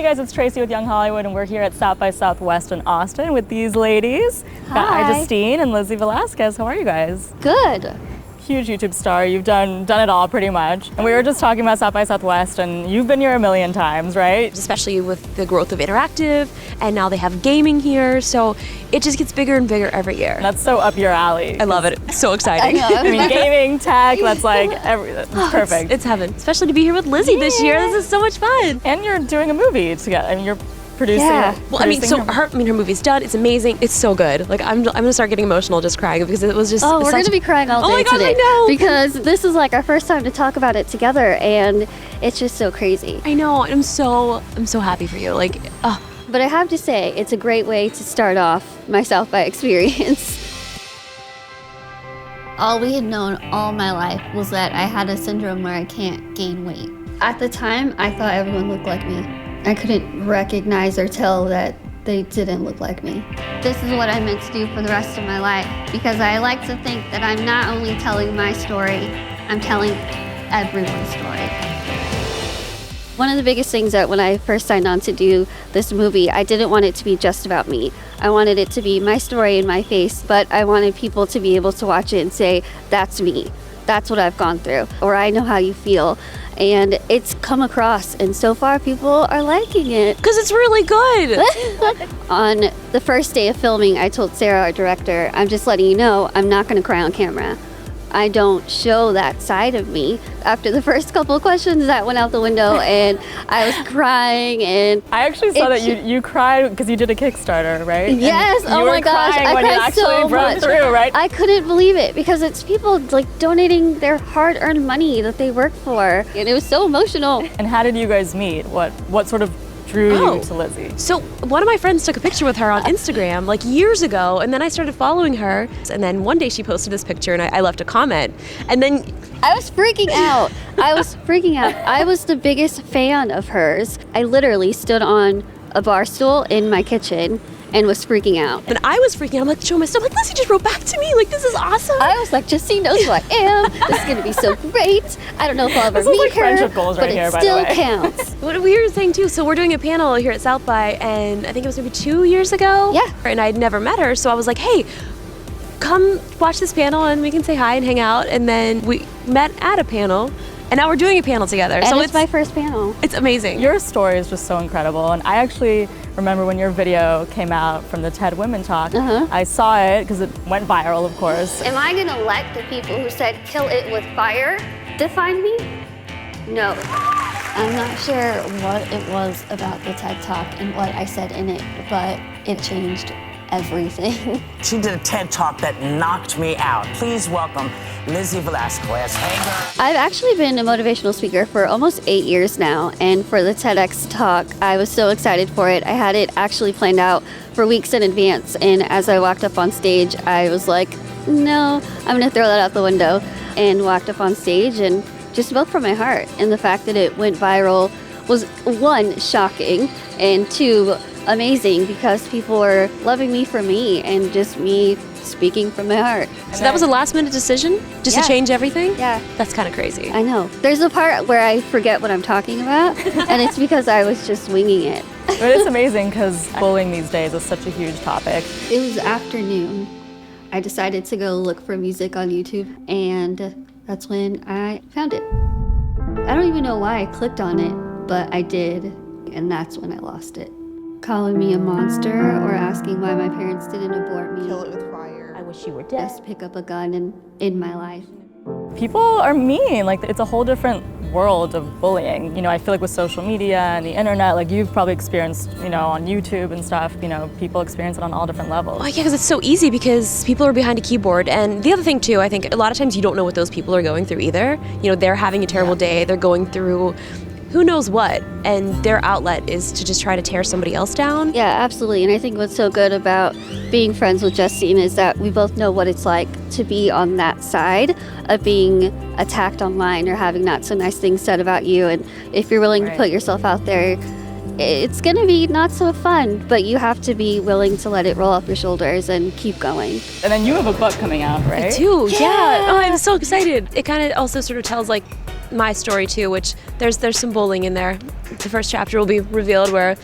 guys, it's Tracy with Young Hollywood, and we're here at South by Southwest in Austin with these ladies. Hi. iJustine and Lizzie Velasquez. How are you guys? Good. Huge YouTube star. You've done it all pretty much. And we were just talking about South by Southwest, and you've been here a million times, right? Especially with the growth of interactive, and now they have gaming here, so it just gets bigger and bigger every year. That's so up your alley. I love it. It's so exciting. I mean, gaming, tech, that's like it's perfect. It's heaven. Especially to be here with Lizzie this year. This is so much fun. And you're doing a movie together. I mean, you're producing. Yeah. Well, her movie's done. It's amazing. It's so good. Like I'm gonna start getting emotional just crying because it was just. Oh, we're gonna be crying all day today. I know. Because this is like our first time to talk about it together, and it's just so crazy. I know. I'm so happy for you. Like, But I have to say, it's a great way to start off my South by experience. All we had known all my life was that I had a syndrome where I can't gain weight. At the time, I thought everyone looked like me. I couldn't recognize or tell that they didn't look like me. This is what I meant to do for the rest of my life, because I like to think that I'm not only telling my story, I'm telling everyone's story. One of the biggest things that when I first signed on to do this movie, I didn't want it to be just about me. I wanted it to be my story and my face, but I wanted people to be able to watch it and say, that's me. That's what I've gone through, or I know how you feel. And it's come across, and so far people are liking it. because it's really good. On the first day of filming, I told Sarah, our director, I'm just letting you know, I'm not gonna cry on camera. I don't show that side of me. After the first couple of questions, that went out the window, and I was crying, and I actually saw that you cried because you did a Kickstarter, right? yes, And oh my gosh, I when you cried actually so broke much. through, right? I couldn't believe it because it's people like donating their hard-earned money that they work for, and it was so emotional. And how did you guys meet? What sort of drew you to Lizzie? So one of my friends took a picture with her on Instagram like years ago, and then I started following her, and then one day she posted this picture and I left a comment, and then I was freaking out. I was the biggest fan of hers. I literally stood on a bar stool in my kitchen and was freaking out. and I was freaking out. I'm like showing my stuff. I'm like, Lizzie just wrote back to me. Like, this is awesome. I was like, Justine knows who I am. This is gonna be so great. I don't know if I'll ever This is meet like her, friendship goals but right here, it by the still way. counts. What a weird thing too. So we're doing a panel here at South by, and I think it was maybe 2 years ago. Yeah. And I'd never met her, so I was like, hey, come watch this panel and we can say hi and hang out. And then we met at a panel, and now we're doing a panel together. And so it's my first panel. it's amazing. Your story is just so incredible, and I actually remember when your video came out from the TED Women Talk. I saw it because it went viral, of course. Am I gonna let the people who said kill it with fire define me? No. I'm not sure what it was about the TED Talk and what I said in it, but it changed everything. She did a TED Talk that knocked me out. Please welcome Lizzie Velasquez. Hey, girl. I've actually been a motivational speaker for almost 8 years now, and for the TEDx talk, I was so excited for it. I had it actually planned out for weeks in advance, and as I walked up on stage, I was like, no, I'm gonna throw that out the window, and walked up on stage and just spoke from my heart. And the fact that it went viral was, one, shocking, and two, amazing, because people were loving me for me and just me speaking from my heart. So that was a last minute decision just Yeah. to change everything? Yeah. That's kind of crazy. I know. There's a part where I forget what I'm talking about, and it's because I was just winging it. But it's amazing because bullying these days is such a huge topic. It was afternoon. I decided to go look for music on YouTube, and that's when I found it. I don't even know why I clicked on it, but I did, and that's when I lost it. Calling me a monster or asking why my parents didn't abort me. Kill it with fire. I wish you were dead. Just pick up a gun and in my life. People are mean. Like, it's a whole different world of bullying. You know, I feel like with social media and the internet, like you've probably experienced, you know, on YouTube and stuff, you know, people experience it on all different levels. Oh yeah, because it's so easy because people are behind a keyboard. And the other thing too, I think a lot of times you don't know what those people are going through either. You know, they're having a terrible day, they're going through who knows what, and their outlet is to just try to tear somebody else down. Yeah, absolutely. And I think what's so good about being friends with Justine is that we both know what it's like to be on that side of being attacked online or having not so nice things said about you. And if you're willing to put yourself out there, it's gonna be not so fun, but you have to be willing to let it roll off your shoulders and keep going. And then you have a book coming out, right? I do, yeah. Oh, I'm so excited. It kind of also sort of tells like my story too, which there's some bullying in there. The first chapter will be revealed where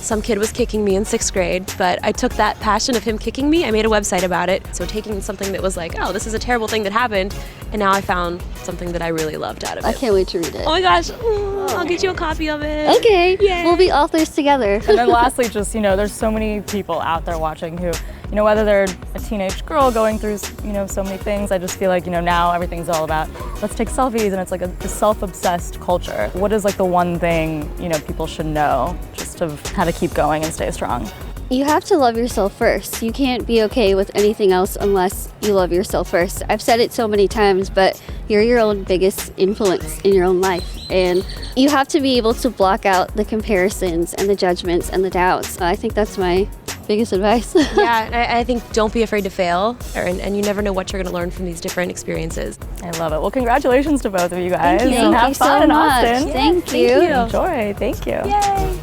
some kid was kicking me in 6th grade, but I took that passion of him kicking me, I made a website about it. So taking something that was like, oh, this is a terrible thing that happened, and now I found something that I really loved out of it. I can't wait to read it. Oh my gosh, I'll get you a copy of it. Okay, Yay. We'll be authors together. And then lastly, just, there's so many people out there watching who, whether they're a teenage girl going through, so many things, I just feel like, now everything's all about, let's take selfies, and it's like a self-obsessed culture. What is like the one thing, people should know just of how to keep going and stay strong? You have to love yourself first. You can't be okay with anything else unless you love yourself first. I've said it so many times, but you're your own biggest influence in your own life. And you have to be able to block out the comparisons and the judgments and the doubts. I think that's my biggest advice. Yeah, I think don't be afraid to fail, and you never know what you're going to learn from these different experiences. I love it. Well, congratulations to both of you guys. Thank you. And have Thank you fun so in much. Austin. Thank you. Enjoy. Thank you. Yay!